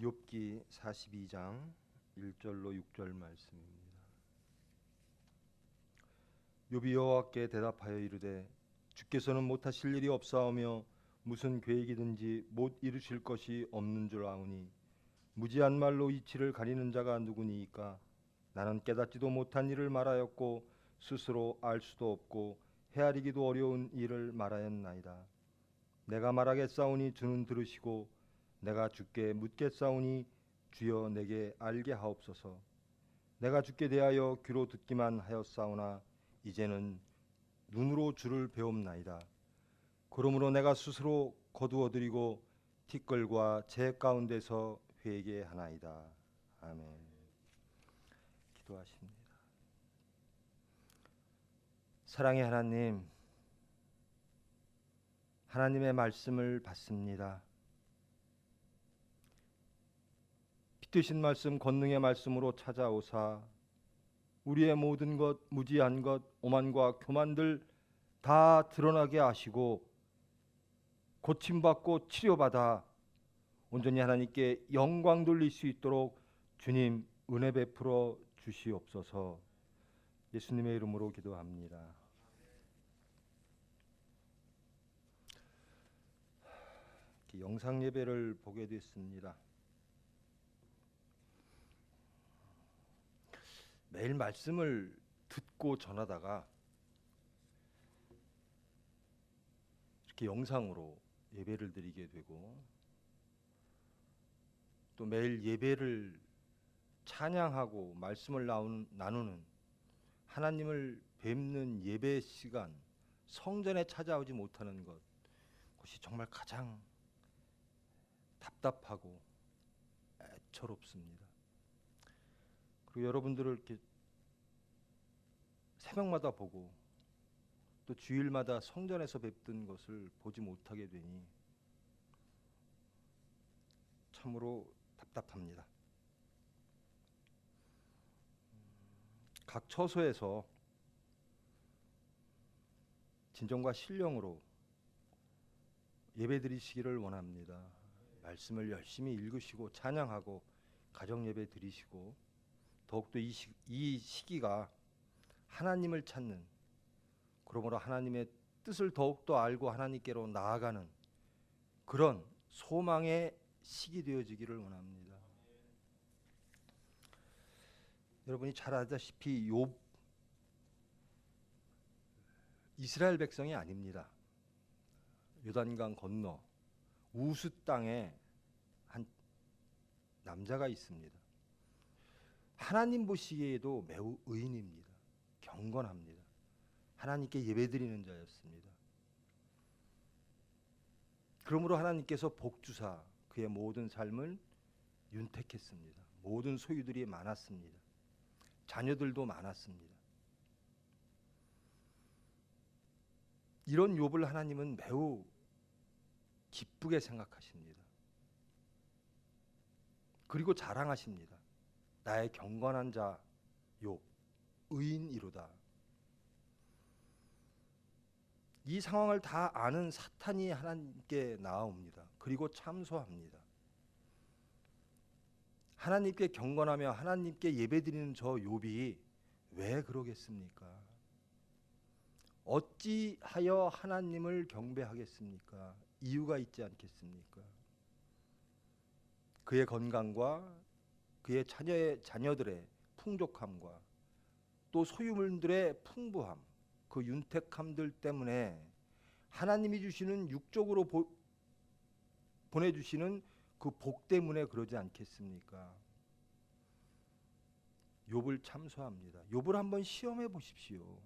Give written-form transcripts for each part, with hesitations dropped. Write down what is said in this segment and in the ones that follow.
욥기 42장 1절로 6절 말씀입니다. 욥이 여호와께 대답하여 이르되 주께서는 못하실 일이 없사오며 무슨 계획이든지 못 이루실 것이 없는 줄 아오니 무지한 말로 이치를 가리는 자가 누구니이까. 나는 깨닫지도 못한 일을 말하였고 스스로 알 수도 없고 헤아리기도 어려운 일을 말하였나이다. 내가 말하겠사오니 주는 들으시고 내가 주께 묻겠사오니 주여 내게 알게 하옵소서. 내가 주께 대하여 귀로 듣기만 하였사오나 이제는 눈으로 주를 배움나이다. 그러므로 내가 스스로 거두어드리고 티끌과 재 가운데서 회개하나이다. 아멘. 기도하십니다. 사랑의 하나님, 하나님의 말씀을 받습니다. 빛되신 말씀, 권능의 말씀으로 찾아오사 우리의 모든 것, 무지한 것, 오만과 교만들 다 드러나게 하시고 고침받고 치료받아 온전히 하나님께 영광 돌릴 수 있도록 주님 은혜 베풀어 주시옵소서. 예수님의 이름으로 기도합니다. 영상 예배를 보게 됐습니다. 매일 말씀을 듣고 전하다가 이렇게 영상으로 예배를 드리게 되고 또 매일 예배를 찬양하고 말씀을 나누는 하나님을 뵙는 예배 시간, 성전에 찾아오지 못하는 것, 그것이 정말 가장 답답하고 애처롭습니다. 그리고 여러분들을 이렇게 새벽마다 보고 또 주일마다 성전에서 뵙던 것을 보지 못하게 되니 참으로 답답합니다. 각 처소에서 진정과 신령으로 예배드리시기를 원합니다. 말씀을 열심히 읽으시고 찬양하고 가정 예배 드리시고 더욱더 이 시기가 하나님을 찾는, 그러므로 하나님의 뜻을 더욱더 알고 하나님께로 나아가는 그런 소망의 시기 되어지기를 원합니다. 여러분이 잘 아다시피 욥 이스라엘 백성이 아닙니다. 요단강 건너 우스 땅에 한 남자가 있습니다. 하나님 보시기에도 매우 의인입니다. 경건합니다. 하나님께 예배드리는 자였습니다. 그러므로 하나님께서 복주사 그의 모든 삶을 윤택했습니다. 모든 소유들이 많았습니다. 자녀들도 많았습니다. 이런 욥을 하나님은 매우 기쁘게 생각하십니다. 그리고 자랑하십니다. 나의 경건한 자 욥, 의인이로다. 이 상황을 다 아는 사탄이 하나님께 나아옵니다. 그리고 참소합니다. 하나님께 경건하며 하나님께 예배드리는 저 욥이 왜 그러겠습니까? 어찌하여 하나님을 경배하겠습니까? 이유가 있지 않겠습니까? 그의 건강과 그의 자녀들의 풍족함과 또 소유물들의 풍부함, 그 윤택함들 때문에 하나님이 주시는 육적으로 보내주시는 그 복 때문에 그러지 않겠습니까? 욥을 참소합니다. 욥을 한번 시험해 보십시오.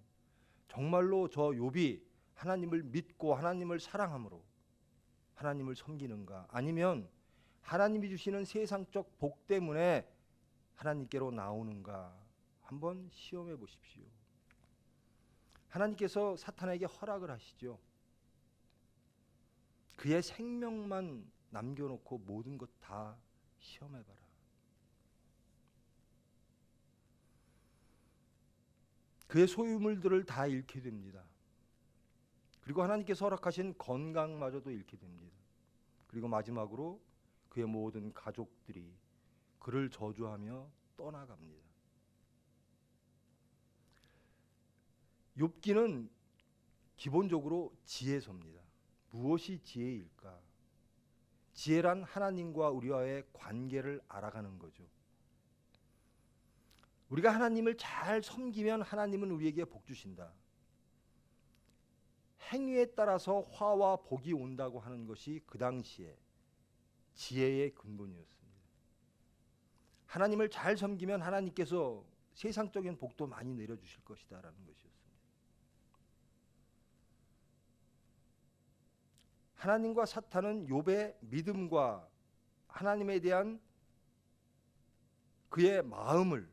정말로 저 욥이 하나님을 믿고 하나님을 사랑함으로 하나님을 섬기는가? 아니면 하나님이 주시는 세상적 복 때문에 하나님께로 나오는가? 한번 시험해 보십시오. 하나님께서 사탄에게 허락을 하시죠. 그의 생명만 남겨놓고 모든 것 다 시험해봐라. 그의 소유물들을 다 잃게 됩니다. 그리고 하나님께서 허락하신 건강마저도 잃게 됩니다. 그리고 마지막으로 그의 모든 가족들이 그를 저주하며 떠나갑니다. 욥기는 기본적으로 지혜서입니다. 무엇이 지혜일까? 지혜란 하나님과 우리와의 관계를 알아가는 거죠. 우리가 하나님을 잘 섬기면 하나님은 우리에게 복 주신다. 행위에 따라서 화와 복이 온다고 하는 것이 그 당시에 지혜의 근본이었습니다. 하나님을 잘 섬기면 하나님께서 세상적인 복도 많이 내려주실 것이다라는 것이었습니다. 하나님과 사탄은 욥의 믿음과 하나님에 대한 그의 마음을,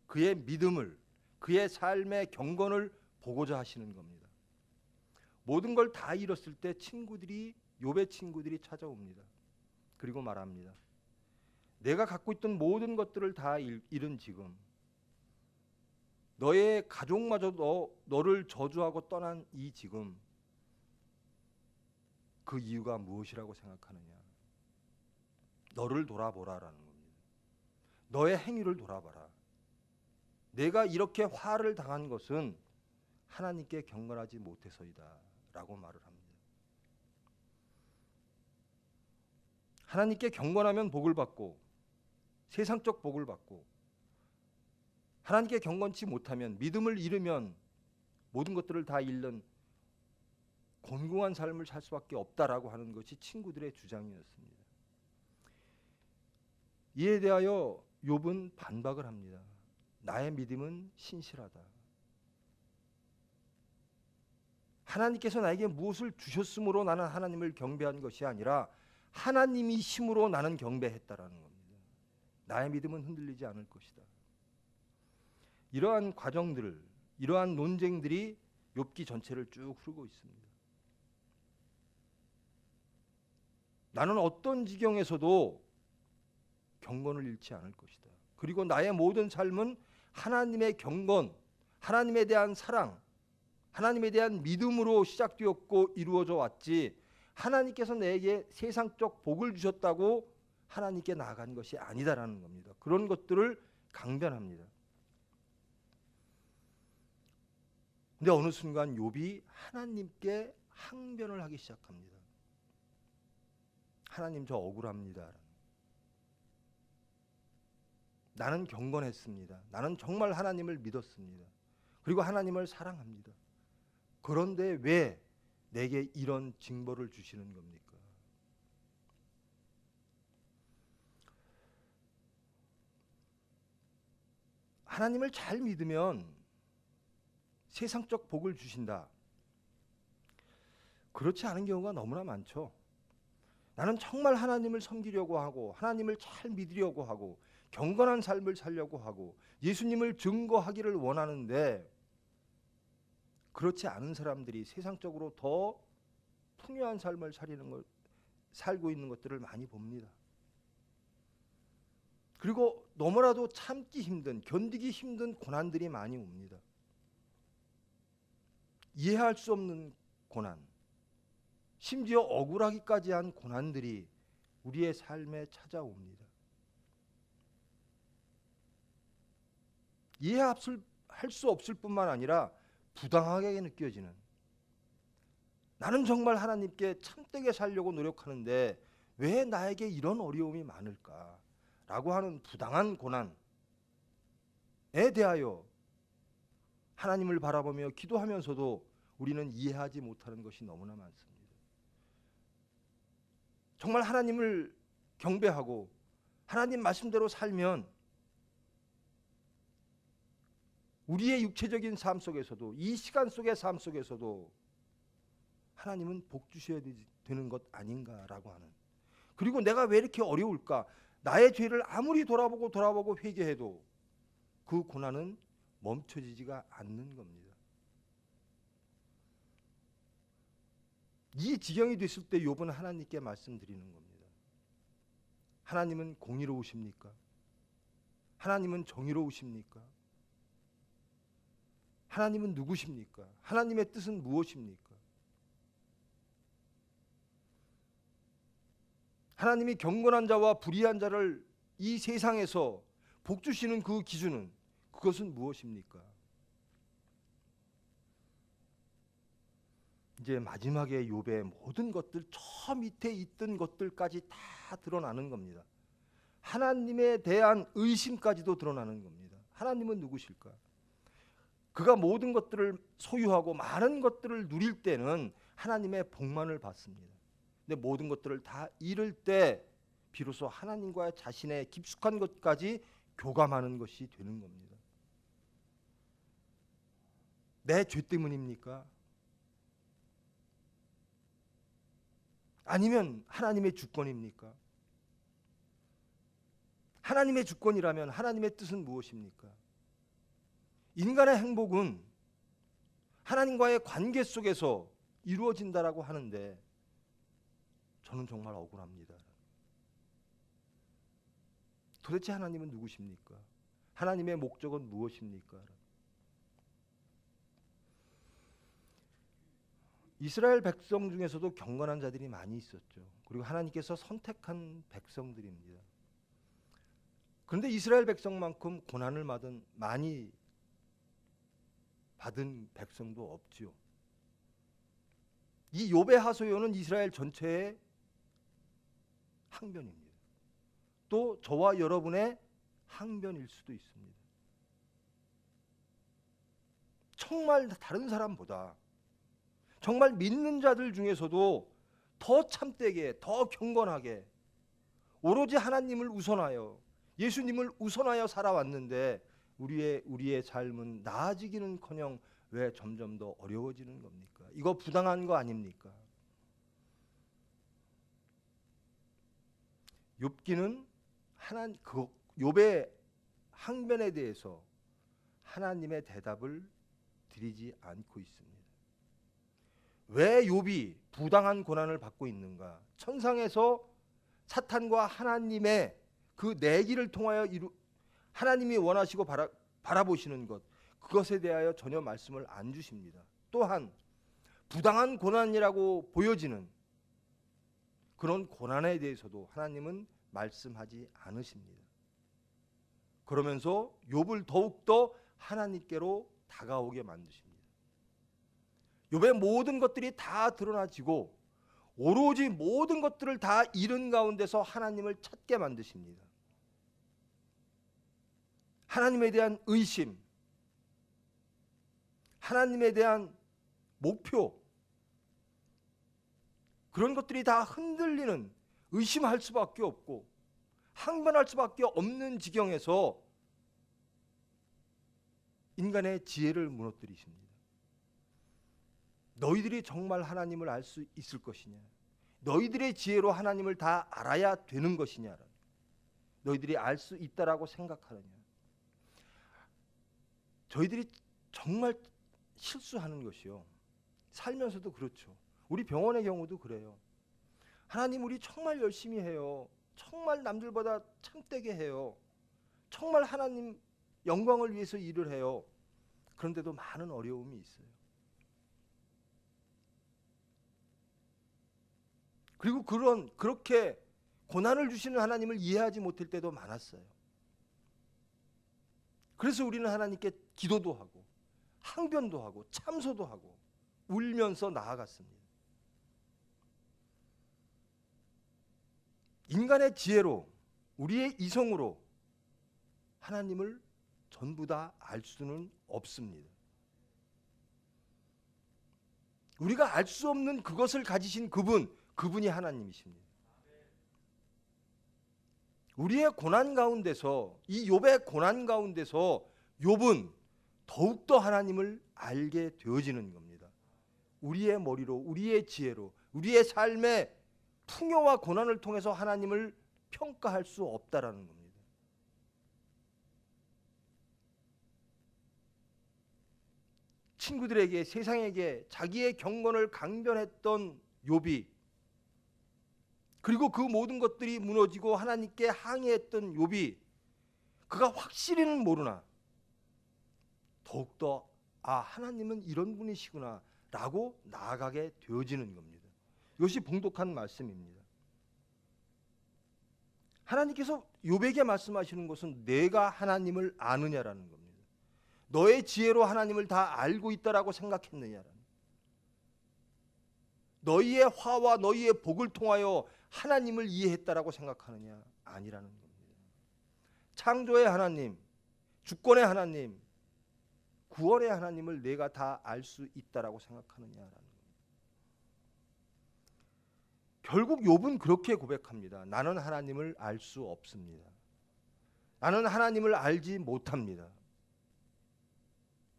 그의 믿음을, 그의 삶의 경건을 보고자 하시는 겁니다. 모든 걸 다 잃었을 때 욥의 친구들이 찾아옵니다. 그리고 말합니다. 내가 갖고 있던 모든 것들을 다 잃은 지금, 너의 가족마저도 너를 저주하고 떠난 이 지금, 그 이유가 무엇이라고 생각하느냐? 너를 돌아보라라는 겁니다. 너의 행위를 돌아봐라. 내가 이렇게 화를 당한 것은 하나님께 경건하지 못해서이다 라고 말을 합니다. 하나님께 경건하면 복을 받고 세상적 복을 받고, 하나님께 경건치 못하면, 믿음을 잃으면 모든 것들을 다 잃는 곤궁한 삶을 살 수밖에 없다라고 하는 것이 친구들의 주장이었습니다. 이에 대하여 욥은 반박을 합니다. 나의 믿음은 신실하다. 하나님께서 나에게 무엇을 주셨으므로 나는 하나님을 경배한 것이 아니라 하나님이심으로 나는 경배했다라는 겁니다. 나의 믿음은 흔들리지 않을 것이다. 이러한 과정들을, 이러한 논쟁들이 욥기 전체를 쭉 흐르고 있습니다. 나는 어떤 지경에서도 경건을 잃지 않을 것이다. 그리고 나의 모든 삶은 하나님의 경건, 하나님에 대한 사랑, 하나님에 대한 믿음으로 시작되었고 이루어져 왔지, 하나님께서 내게 세상적 복을 주셨다고 하나님께 나아간 것이 아니다라는 겁니다. 그런 것들을 강변합니다. 근데 어느 순간 욥이 하나님께 항변을 하기 시작합니다. 하나님, 저 억울합니다. 나는 경건했습니다. 나는 정말 하나님을 믿었습니다. 그리고 하나님을 사랑합니다. 그런데 왜 내게 이런 징벌을 주시는 겁니까? 하나님을 잘 믿으면 세상적 복을 주신다. 그렇지 않은 경우가 너무나 많죠. 나는 정말 하나님을 섬기려고 하고 하나님을 잘 믿으려고 하고 경건한 삶을 살려고 하고 예수님을 증거하기를 원하는데, 그렇지 않은 사람들이 세상적으로 더 풍요한 삶을 살고 있는 것들을 많이 봅니다. 그리고 너무나도 참기 힘든, 견디기 힘든 고난들이 많이 옵니다. 이해할 수 없는 고난, 심지어 억울하기까지 한 고난들이 우리의 삶에 찾아옵니다. 이해할 수 없을 뿐만 아니라 부당하게 느껴지는, 나는 정말 하나님께 참되게 살려고 노력하는데 왜 나에게 이런 어려움이 많을까? 라고 하는 부당한 고난에 대하여 하나님을 바라보며 기도하면서도 우리는 이해하지 못하는 것이 너무나 많습니다. 정말 하나님을 경배하고 하나님 말씀대로 살면 우리의 육체적인 삶 속에서도, 이 시간 속의 삶 속에서도 하나님은 복 주셔야 되는 것 아닌가라고 하는, 그리고 내가 왜 이렇게 어려울까? 나의 죄를 아무리 돌아보고 회개해도 그 고난은 멈춰지지가 않는 겁니다. 이 지경이 됐을 때 욥은 하나님께 말씀드리는 겁니다. 하나님은 공의로우십니까? 하나님은 정의로우십니까? 하나님은 누구십니까? 하나님의 뜻은 무엇입니까? 하나님이 경건한 자와 불의한 자를 이 세상에서 복 주시는 그 기준은 그것은 무엇입니까? 이제 마지막에 욥의 모든 것들, 저 밑에 있던 것들까지 다 드러나는 겁니다. 하나님에 대한 의심까지도 드러나는 겁니다. 하나님은 누구실까? 그가 모든 것들을 소유하고 많은 것들을 누릴 때는 하나님의 복만을 받습니다. 근데 모든 것들을 다 잃을 때 비로소 하나님과 자신의 깊숙한 것까지 교감하는 것이 되는 겁니다. 내 죄 때문입니까? 아니면 하나님의 주권입니까? 하나님의 주권이라면 하나님의 뜻은 무엇입니까? 인간의 행복은 하나님과의 관계 속에서 이루어진다라고 하는데 저는 정말 억울합니다. 도대체 하나님은 누구십니까? 하나님의 목적은 무엇입니까? 이스라엘 백성 중에서도 경건한 자들이 많이 있었죠. 그리고 하나님께서 선택한 백성들입니다. 그런데 이스라엘 백성만큼 고난을 많이 받은 백성도 없지요. 이 욥의 하소연은 이스라엘 전체의 항변입니다. 또 저와 여러분의 항변일 수도 있습니다. 정말 다른 사람보다 정말 믿는 자들 중에서도 더 참되게, 더 경건하게 오로지 하나님을 우선하여 예수님을 우선하여 살아왔는데 우리의 삶은 나아지기는커녕 왜 점점 더 어려워지는 겁니까? 이거 부당한 거 아닙니까? 욥기는 욥의 항변에 대해서 하나님의 대답을 드리지 않고 있습니다. 왜 욥이 부당한 고난을 받고 있는가? 천상에서 사탄과 하나님의 그 내기를 통하여 하나님이 원하시고 바라보시는 것, 그것에 대하여 전혀 말씀을 안 주십니다. 또한 부당한 고난이라고 보여지는 그런 고난에 대해서도 하나님은 말씀하지 않으십니다. 그러면서 욥을 더욱더 하나님께로 다가오게 만드십니다. 욥의 모든 것들이 다 드러나지고 오로지 모든 것들을 다 잃은 가운데서 하나님을 찾게 만드십니다. 하나님에 대한 의심, 하나님에 대한 목표, 그런 것들이 다 흔들리는, 의심할 수밖에 없고 항변할 수밖에 없는 지경에서 인간의 지혜를 무너뜨리십니다. 너희들이 정말 하나님을 알 수 있을 것이냐? 너희들의 지혜로 하나님을 다 알아야 되는 것이냐? 너희들이 알 수 있다라고 생각하느냐? 저희들이 정말 실수하는 것이요. 살면서도 그렇죠. 우리 병원의 경우도 그래요. 하나님, 우리 정말 열심히 해요. 정말 남들보다 참되게 해요. 정말 하나님 영광을 위해서 일을 해요. 그런데도 많은 어려움이 있어요. 그리고 그렇게 고난을 주시는 하나님을 이해하지 못할 때도 많았어요. 그래서 우리는 하나님께 기도도 하고 항변도 하고 참소도 하고 울면서 나아갔습니다. 인간의 지혜로, 우리의 이성으로 하나님을 전부 다 알 수는 없습니다. 우리가 알 수 없는 그것을 가지신 그분이 하나님이십니다. 우리의 고난 가운데서, 이 욥의 고난 가운데서 욥은 더욱더 하나님을 알게 되어지는 겁니다. 우리의 머리로, 우리의 지혜로, 우리의 삶의 풍요와 고난을 통해서 하나님을 평가할 수 없다라는 겁니다. 친구들에게, 세상에게 자기의 경건을 강변했던 욥이, 그리고 그 모든 것들이 무너지고 하나님께 항의했던 욥이, 그가 확실히는 모르나 더욱더 하나님은 이런 분이시구나 라고 나아가게 되어지는 겁니다. 이것이 봉독한 말씀입니다. 하나님께서 욥에게 말씀하시는 것은 내가 하나님을 아느냐라는 겁니다. 너의 지혜로 하나님을 다 알고 있다라고 생각했느냐라는, 너희의 화와 너희의 복을 통하여 하나님을 이해했다라고 생각하느냐? 아니라는 겁니다. 창조의 하나님, 주권의 하나님, 구원의 하나님을 내가 다 알 수 있다라고 생각하느냐라는 겁니다. 결국 욥은 그렇게 고백합니다. 나는 하나님을 알 수 없습니다. 나는 하나님을 알지 못합니다.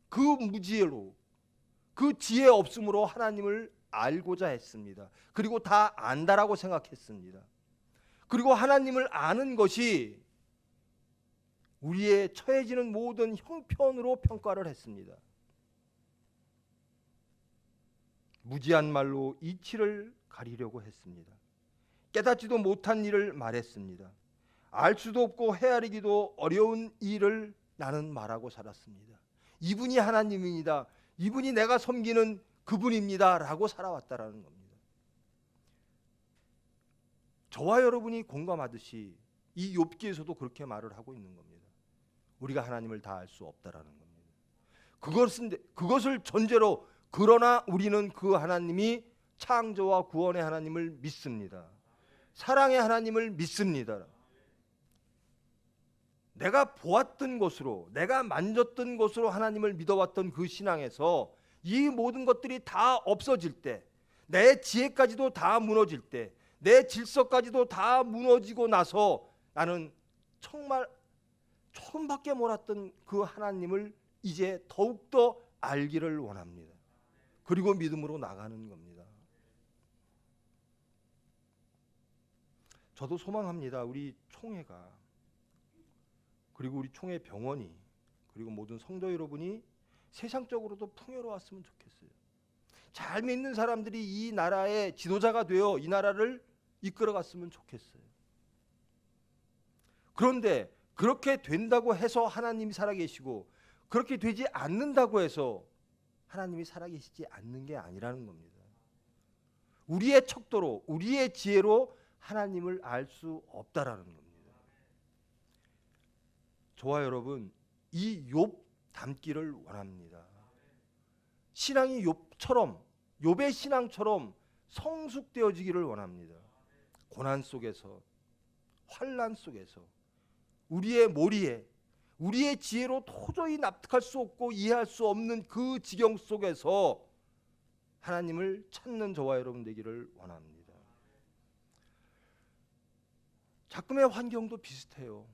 그 무지혜로, 그 지혜 없음으로 하나님을 알고자 했습니다. 그리고 다 안다라고 생각했습니다. 그리고 하나님을 아는 것이 우리의 처해지는 모든 형편으로 평가를 했습니다. 무지한 말로 이치를 가리려고 했습니다. 깨닫지도 못한 일을 말했습니다. 알 수도 없고 헤아리기도 어려운 일을 나는 말하고 살았습니다. 이분이 하나님입니다. 이분이 내가 섬기는 그분입니다 라고 살아왔다라는 겁니다. 저와 여러분이 공감하듯이 이 욥기에서도 그렇게 말을 하고 있는 겁니다. 우리가 하나님을 다 알 수 없다라는 겁니다. 그것을 전제로 그러나 우리는 그 하나님이 창조와 구원의 하나님을 믿습니다. 사랑의 하나님을 믿습니다. 내가 보았던 것으로, 내가 만졌던 것으로 하나님을 믿어왔던 그 신앙에서 이 모든 것들이 다 없어질 때, 내 지혜까지도 다 무너질 때, 내 질서까지도 다 무너지고 나서 나는 정말 처음밖에 몰랐던 그 하나님을 이제 더욱더 알기를 원합니다. 그리고 믿음으로 나가는 겁니다. 저도 소망합니다. 우리 총회가, 그리고 우리 총회 병원이, 그리고 모든 성도 여러분이 세상적으로도 풍요로웠으면 좋겠어요. 잘 믿는 사람들이 이 나라의 지도자가 되어 이 나라를 이끌어갔으면 좋겠어요. 그런데 그렇게 된다고 해서 하나님이 살아계시고, 그렇게 되지 않는다고 해서 하나님이 살아계시지 않는 게 아니라는 겁니다. 우리의 척도로, 우리의 지혜로 하나님을 알 수 없다라는 겁니다. 저와 여러분, 이 욥 닮기를 원합니다. 신앙이 욥처럼, 욥의 신앙처럼 성숙되어지기를 원합니다. 고난 속에서, 환난 속에서, 우리의 모리에, 우리의 지혜로 도저히 납득할 수 없고 이해할 수 없는 그 지경 속에서 하나님을 찾는 저와 여러분 되기를 원합니다. 작금의 환경도 비슷해요.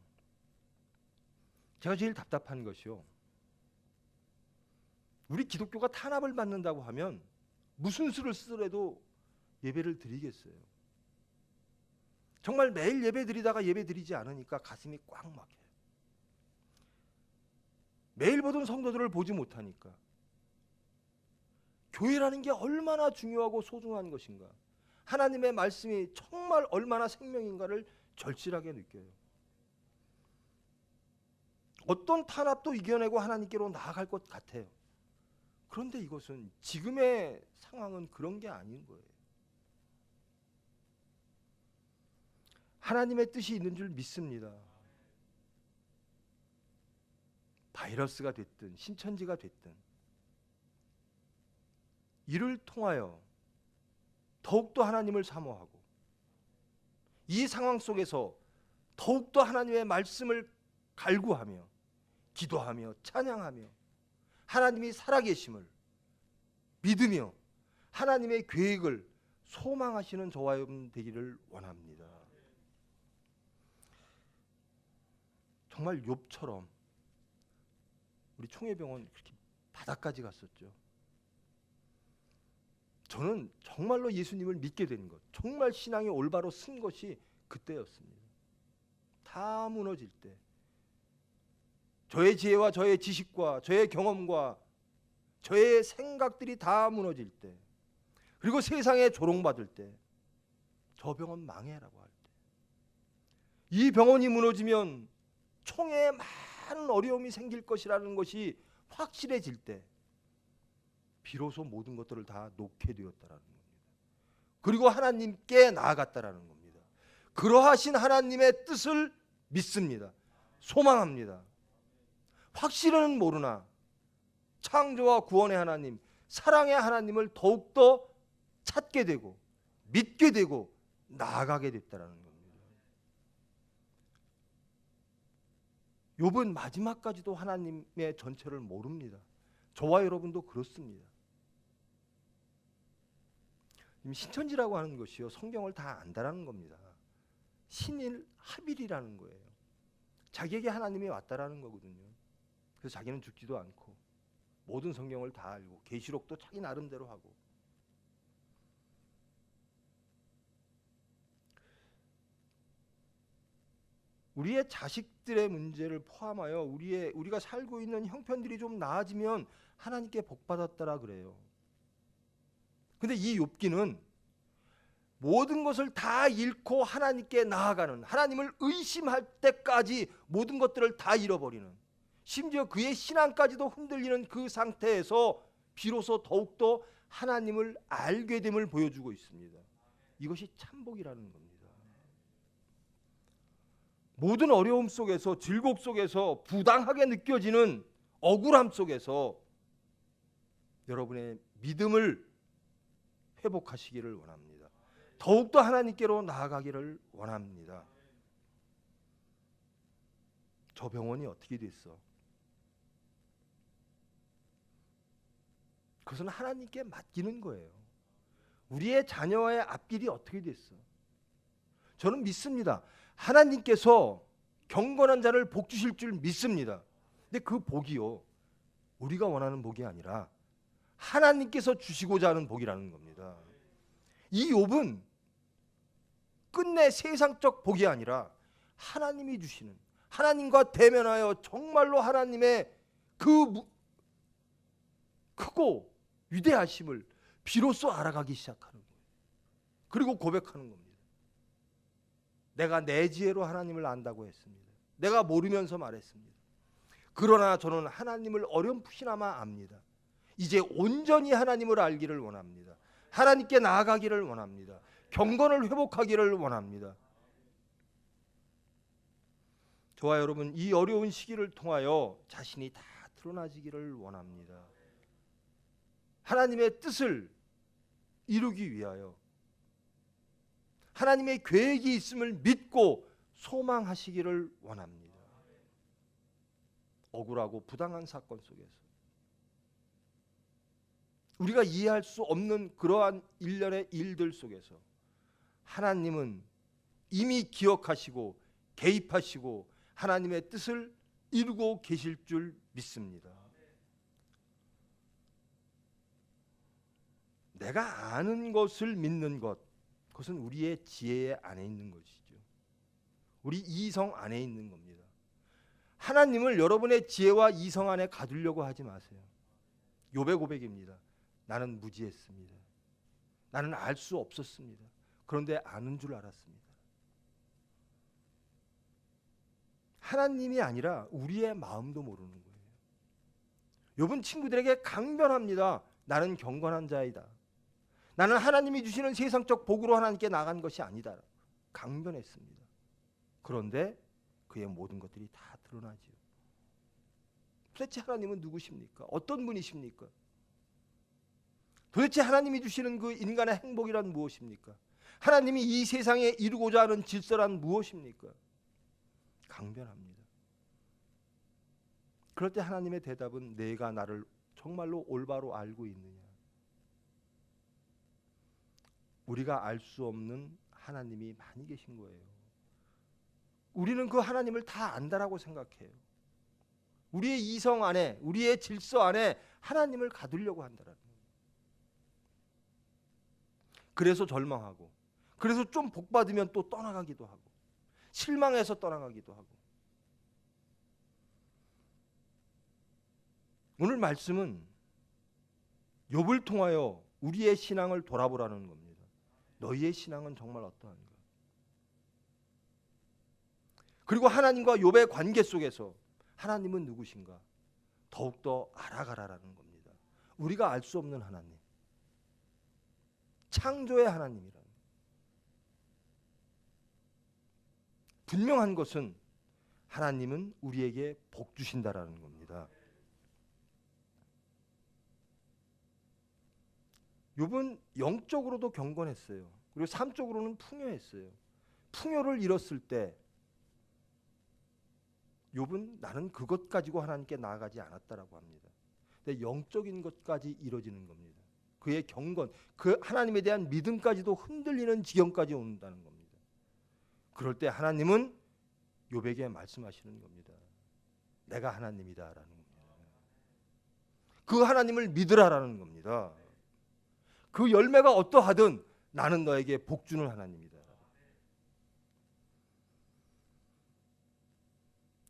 제가 제일 답답한 것이요, 우리 기독교가 탄압을 받는다고 하면 무슨 수를 쓰더라도 예배를 드리겠어요. 정말 매일 예배 드리다가 예배 드리지 않으니까 가슴이 꽉 막혀요. 매일 보던 성도들을 보지 못하니까, 교회라는 게 얼마나 중요하고 소중한 것인가, 하나님의 말씀이 정말 얼마나 생명인가를 절실하게 느껴요. 어떤 탄압도 이겨내고 하나님께로 나아갈 것 같아요. 그런데 이것은, 지금의 상황은 그런 게 아닌 거예요. 하나님의 뜻이 있는 줄 믿습니다. 바이러스가 됐든 신천지가 됐든 이를 통하여 더욱더 하나님을 사모하고, 이 상황 속에서 더욱더 하나님의 말씀을 갈구하며 기도하며 찬양하며 하나님이 살아계심을 믿으며 하나님의 계획을 소망하시는 저와 여러분 되기를 원합니다. 정말 욥처럼 우리 총회병원 그렇게 바닥까지 갔었죠. 저는 정말로 예수님을 믿게 된 것, 정말 신앙이 올바로 쓴 것이 그때였습니다. 다 무너질 때, 저의 지혜와 저의 지식과 저의 경험과 저의 생각들이 다 무너질 때, 그리고 세상에 조롱받을 때, 저 병원 망해라고 할 때, 이 병원이 무너지면 총회에 많은 어려움이 생길 것이라는 것이 확실해질 때, 비로소 모든 것들을 다 놓게 되었다라는 겁니다. 그리고 하나님께 나아갔다라는 겁니다. 그러하신 하나님의 뜻을 믿습니다. 소망합니다. 확실은 모르나 창조와 구원의 하나님, 사랑의 하나님을 더욱더 찾게 되고 믿게 되고 나아가게 됐다라는 겁니다. 욥은 마지막까지도 하나님의 전체를 모릅니다. 저와 여러분도 그렇습니다. 신천지라고 하는 것이요, 성경을 다 안다라는 겁니다. 신일 합일이라는 거예요. 자기에게 하나님이 왔다라는 거거든요. 그래서 자기는 죽지도 않고 모든 성경을 다 알고 계시록도 자기 나름대로 하고. 우리의 자식들의 문제를 포함하여 우리가 살고 있는 형편들이 좀 나아지면 하나님께 복 받았다라 그래요. 근데 이 욥기는 모든 것을 다 잃고 하나님께 나아가는, 하나님을 의심할 때까지 모든 것들을 다 잃어버리는, 심지어 그의 신앙까지도 흔들리는 그 상태에서 비로소 더욱더 하나님을 알게 됨을 보여주고 있습니다. 이것이 참복이라는 겁니다. 모든 어려움 속에서, 즐겁 속에서, 부당하게 느껴지는 억울함 속에서 여러분의 믿음을 회복하시기를 원합니다. 더욱더 하나님께로 나아가기를 원합니다. 저 병원이 어떻게 됐어? 그것은 하나님께 맡기는 거예요. 우리의 자녀와의 앞길이 어떻게 됐어? 저는 믿습니다. 하나님께서 경건한 자를 복 주실 줄 믿습니다. 근데 그 복이요, 우리가 원하는 복이 아니라 하나님께서 주시고자 하는 복이라는 겁니다. 이 욥은 끝내 세상적 복이 아니라 하나님이 주시는, 하나님과 대면하여 정말로 하나님의 그 크고 위대하심을 비로소 알아가기 시작하는 거예요. 그리고 고백하는 겁니다. 내가 내 지혜로 하나님을 안다고 했습니다. 내가 모르면서 말했습니다. 그러나 저는 하나님을 어렴풋이나마 압니다. 이제 온전히 하나님을 알기를 원합니다. 하나님께 나아가기를 원합니다. 경건을 회복하기를 원합니다. 저와 여러분, 이 어려운 시기를 통하여 자신이 다 드러나지기를 원합니다. 하나님의 뜻을 이루기 위하여 하나님의 계획이 있음을 믿고 소망하시기를 원합니다. 억울하고 부당한 사건 속에서 우리가 이해할 수 없는 그러한 일련의 일들 속에서 하나님은 이미 기억하시고 개입하시고 하나님의 뜻을 이루고 계실 줄 믿습니다. 내가 아는 것을 믿는 것, 그것은 우리의 지혜 안에 있는 것이죠. 우리 이성 안에 있는 겁니다. 하나님을 여러분의 지혜와 이성 안에 가두려고 하지 마세요. 욥의 고백입니다. 나는 무지했습니다. 나는 알 수 없었습니다. 그런데 아는 줄 알았습니다. 하나님이 아니라 우리의 마음도 모르는 거예요. 욥은 친구들에게 강변합니다. 나는 경건한 자이다. 나는 하나님이 주시는 세상적 복으로 하나님께 나간 것이 아니다. 강변했습니다. 그런데 그의 모든 것들이 다 드러나지요. 도대체 하나님은 누구십니까? 어떤 분이십니까? 도대체 하나님이 주시는 그 인간의 행복이란 무엇입니까? 하나님이 이 세상에 이루고자 하는 질서란 무엇입니까? 강변합니다. 그럴 때 하나님의 대답은 내가 나를 정말로 올바로 알고 있느냐? 우리가 알 수 없는 하나님이 많이 계신 거예요. 우리는 그 하나님을 다 안다라고 생각해요. 우리의 이성 안에, 우리의 질서 안에 하나님을 가두려고 한다라는 거예요. 그래서 절망하고, 그래서 좀 복 받으면 또 떠나가기도 하고, 실망해서 떠나가기도 하고. 오늘 말씀은 욥을 통하여 우리의 신앙을 돌아보라는 겁니다. 너희의 신앙은 정말 어떠한가? 그리고 하나님과 욥의 관계 속에서 하나님은 누구신가? 더욱더 알아가라라는 겁니다. 우리가 알 수 없는 하나님, 창조의 하나님이라는, 분명한 것은 하나님은 우리에게 복 주신다라는 겁니다. 욥은 영적으로도 경건했어요. 그리고 삶적으로는 풍요했어요. 풍요를 잃었을 때 욥은 나는 그것 가지고 하나님께 나아가지 않았다라고 합니다. 근데 영적인 것까지 이뤄지는 겁니다. 그의 경건, 그 하나님에 대한 믿음까지도 흔들리는 지경까지 온다는 겁니다. 그럴 때 하나님은 욥에게 말씀하시는 겁니다. 내가 하나님이다라는 겁니다. 그 하나님을 믿으라라는 겁니다. 그 열매가 어떠하든 나는 너에게 복 주는 하나님이다.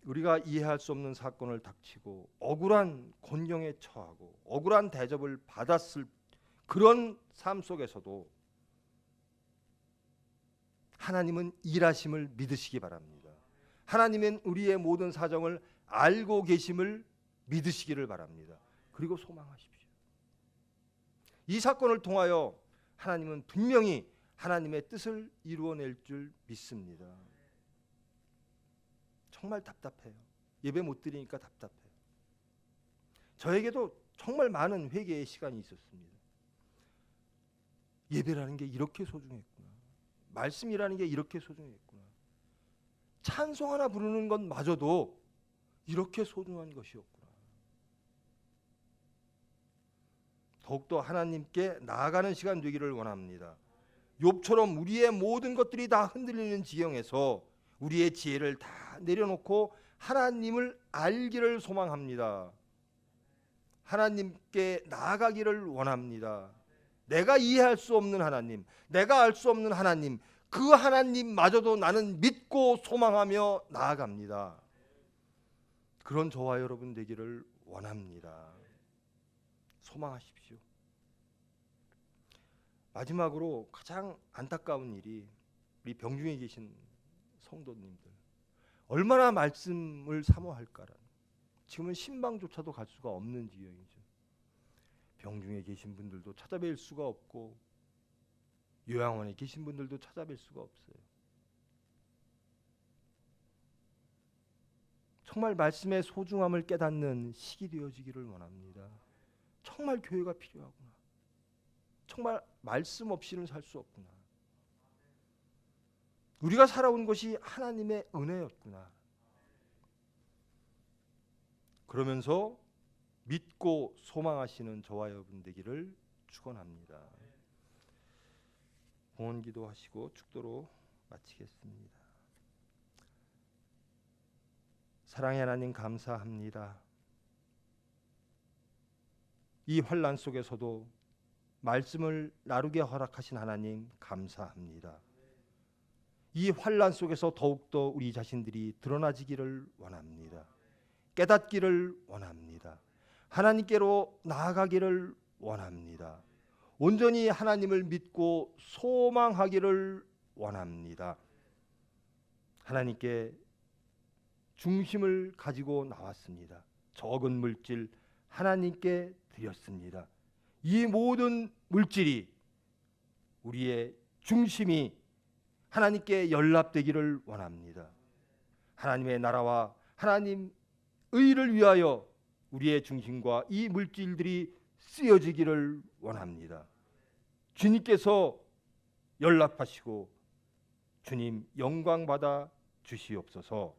우리가 이해할 수 없는 사건을 닥치고 억울한 곤경에 처하고 억울한 대접을 받았을 그런 삶 속에서도 하나님은 일하심을 믿으시기 바랍니다. 하나님은 우리의 모든 사정을 알고 계심을 믿으시기를 바랍니다. 그리고 소망하십시오. 이 사건을 통하여 하나님은 분명히 하나님의 뜻을 이루어낼 줄 믿습니다. 정말 답답해요. 예배 못 드리니까 답답해요. 저에게도 정말 많은 회개의 시간이 있었습니다. 예배라는 게 이렇게 소중했구나. 말씀이라는 게 이렇게 소중했구나. 찬송 하나 부르는 것마저도 이렇게 소중한 것이었구나. 더욱더 하나님께 나아가는 시간 되기를 원합니다. 욥처럼 우리의 모든 것들이 다 흔들리는 지경에서 우리의 지혜를 다 내려놓고 하나님을 알기를 소망합니다. 하나님께 나아가기를 원합니다. 내가 이해할 수 없는 하나님, 내가 알 수 없는 하나님, 그 하나님마저도 나는 믿고 소망하며 나아갑니다. 그런 저와 여러분 되기를 원합니다. 소망하십시오. 마지막으로 가장 안타까운 일이 우리 병중에 계신 성도님들, 얼마나 말씀을 사모할까라는, 지금은 신방조차도 갈 수가 없는 지경이죠. 병중에 계신 분들도 찾아뵐 수가 없고 요양원에 계신 분들도 찾아뵐 수가 없어요. 정말 말씀의 소중함을 깨닫는 시기 되어지기를 원합니다. 정말 교회가 필요하구나. 정말 말씀 없이는 살 수 없구나. 우리가 살아온 것이 하나님의 은혜였구나. 그러면서 믿고 소망하시는 저와 여러분 되기를 축원합니다. 봉헌 기도하시고 축도로 마치겠습니다. 사랑의 하나님 감사합니다. 이 환난 속에서도 말씀을 나누게 허락하신 하나님 감사합니다. 이 환난 속에서 더욱더 우리 자신들이 드러나지기를 원합니다. 깨닫기를 원합니다. 하나님께로 나아가기를 원합니다. 온전히 하나님을 믿고 소망하기를 원합니다. 하나님께 중심을 가지고 나왔습니다. 적은 물질 하나님께 드렸습니다. 이 모든 물질이 우리의 중심이 하나님께 연락되기를 원합니다. 하나님의 나라와 하나님 의를 위하여 우리의 중심과 이 물질들이 쓰여지기를 원합니다. 주님께서 연락하시고 주님 영광 받아 주시옵소서.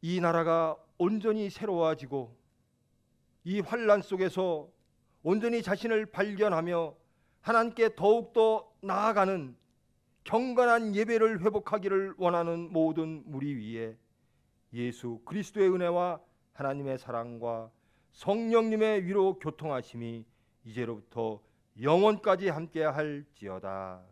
이 나라가 온전히 새로워지고 이 환난 속에서 온전히 자신을 발견하며 하나님께 더욱더 나아가는 경건한 예배를 회복하기를 원하는 모든 무리 위에 예수 그리스도의 은혜와 하나님의 사랑과 성령님의 위로 교통하심이 이제로부터 영원까지 함께 할지어다.